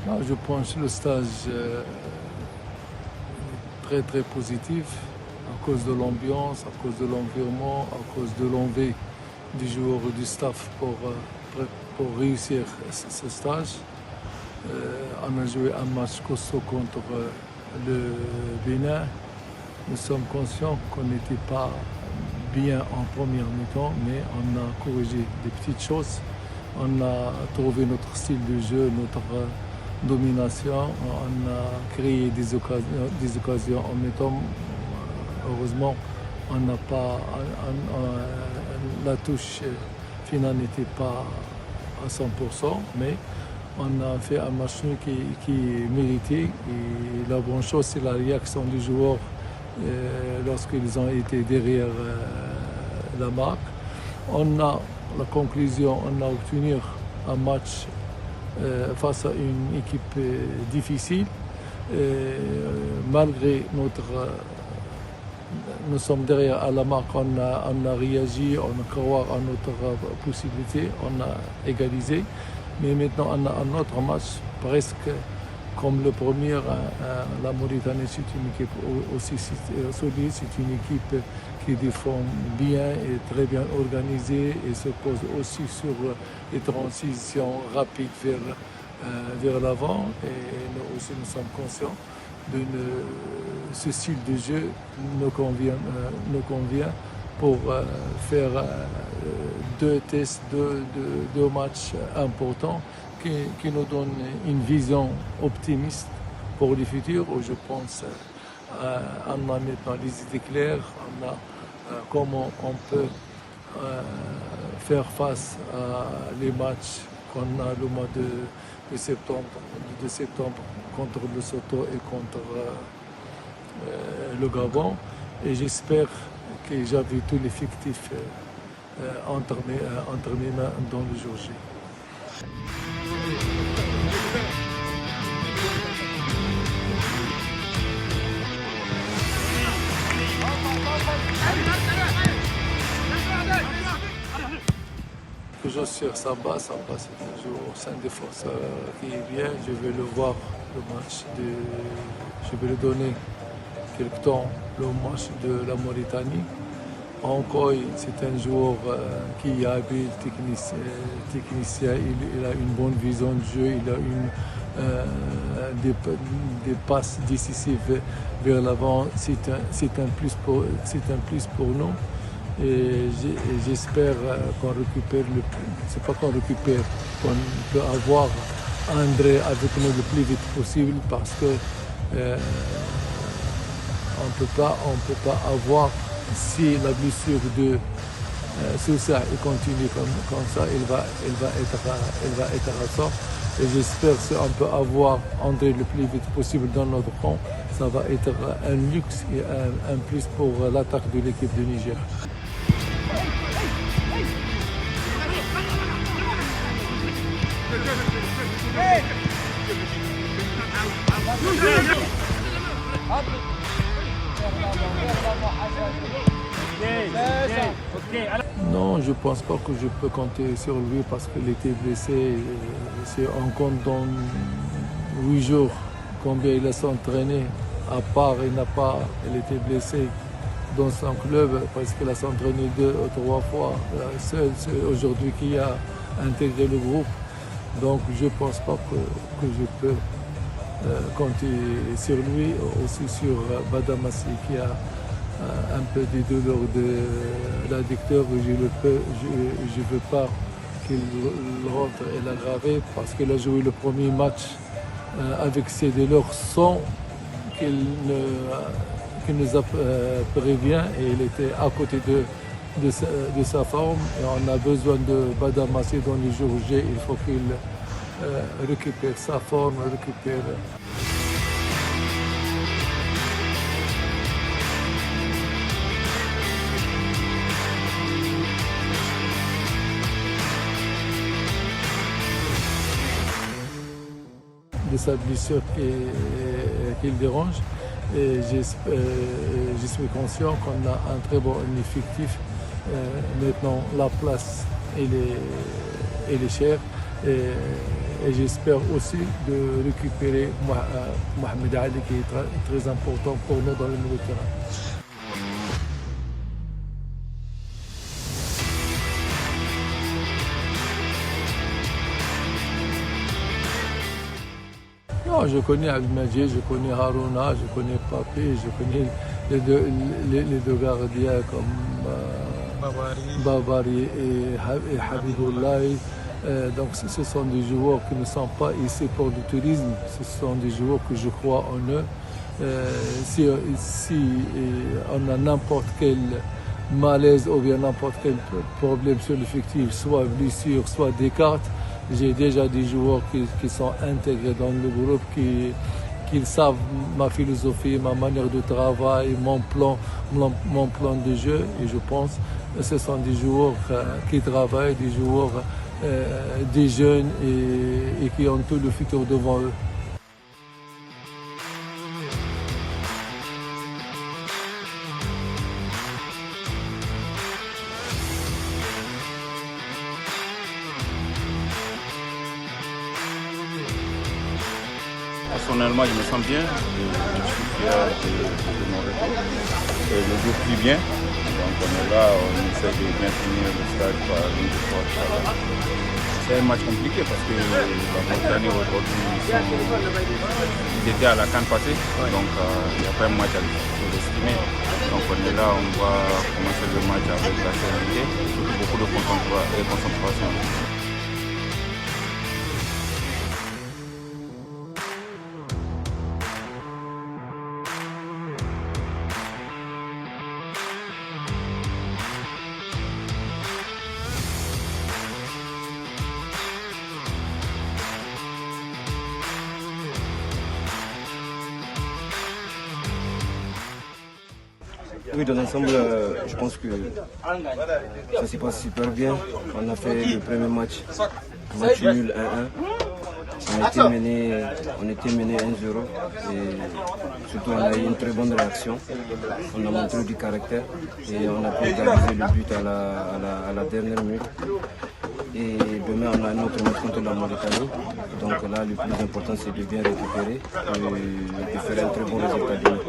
Non, je pense le stage très très positif à cause de l'ambiance, à cause de l'environnement, à cause de l'envie du joueur et du staff pour réussir ce stage. On a joué un match costaud contre le Bénin. Nous sommes conscients qu'on n'était pas bien en première mi-temps, mais on a corrigé des petites choses. On a trouvé notre style de jeu, notre domination. On a créé des occasions en mi-temps. Heureusement, on n'a pas, la touche finale n'était pas à 100%, mais on a fait un match qui méritait. Et la bonne chose, c'est la réaction des joueurs lorsqu'ils ont été derrière la marque. On a la conclusion, on a obtenu un match face à une équipe difficile. Malgré nous sommes derrière à la marque, on a réagi, on a cru à notre possibilité, on a égalisé. Mais maintenant, on a un autre match presque comme le premier. La Mauritanie, c'est une équipe aussi solide, c'est une équipe qui défend bien et très bien organisée et se pose aussi sur les transitions rapides vers l'avant. Et nous aussi, nous sommes conscients de ce style de jeu nous convient pour faire deux tests, deux matchs importants qui nous donnent une vision optimiste pour le futur, où je pense on a maintenant les idées claires, on a comment on peut faire face à les matchs qu'on a le mois de septembre contre le Soto et contre le Gabon. Et j'espère que j'avais tout l'effectif entre mes mains dans le jour J. Toujours sur Samba, c'est toujours un défenseur qui est bien. Je vais le voir, le match je vais le donner quelque temps, le match de la Mauritanie. Ankoy, c'est un joueur qui est habile, technicien, il a une bonne vision de jeu, il a des passes décisives vers l'avant. C'est un plus pour nous. Et j'espère qu'on récupère c'est pas qu'on récupère, qu'on peut avoir André avec nous le plus vite possible, parce que on peut pas avoir, si la blessure de Sousa continue comme ça, il va être absent. Et j'espère qu'on peut avoir André le plus vite possible dans notre camp. Ça va être un luxe et un plus pour l'attaque de l'équipe du Niger. Non, je ne pense pas que je peux compter sur lui parce qu'il était blessé. On compte dans 8 jours combien il a s'entraîné. À part, il était blessé dans son club parce qu'il a s'entraîné 2 ou 3 fois. Seul, c'est aujourd'hui qui a intégré le groupe. Donc je ne pense pas que je peux compter sur lui, aussi sur Badamassi qui a un peu des douleurs de l'adducteur. Je ne veux pas qu'il rentre et l'aggraver parce qu'il a joué le premier match avec ses douleurs sans qu'il nous a prévient, et il était à côté de sa forme. Et on a besoin de Badamassi dans les jours G. Il faut qu'il récupère sa forme, récupère. De sa blessure qui le dérange. Et je suis conscient qu'on a un très bon effectif. Maintenant, la place elle est chère. Et Et j'espère aussi de récupérer Mohamed Ali qui est très important pour nous dans le milieu de terrain. Non, je connais Abdelmadjid, je connais Harouna, je connais Papé, je connais les deux gardiens comme Babari et Habibullah. Donc ce sont des joueurs qui ne sont pas ici pour le tourisme, ce sont des joueurs que je crois en eux. Si on a n'importe quel malaise ou bien n'importe quel problème sur l'effectif, soit blessure, soit des cartes, j'ai déjà des joueurs qui sont intégrés dans le groupe, qui savent ma philosophie, ma manière de travail, mon plan de jeu. Et je pense que ce sont des joueurs qui travaillent, des joueurs des jeunes et qui ont tout le futur devant eux. Personnellement, je me sens bien, je suis fier de mon retour. Le groupe plie bien, donc on est là, on essaie de bien finir le stade par une fois. C'est un match compliqué parce que la Mauritanie aujourd'hui, ils étaient à la CAN passée, donc il n'y a pas un match à sous-estimer. Donc on est là, on va commencer le match avec la sérénité, beaucoup de concentration. Oui, dans l'ensemble, je pense que ça s'est passé super bien. On a fait le premier match nul 1-1. On était mené 1-0 et surtout on a eu une très bonne réaction. On a montré du caractère et on a pu égaliser le but à la dernière minute. Et demain on a un autre match contre la Mauritanie. Donc là le plus important c'est de bien récupérer et de faire un très bon résultat demain.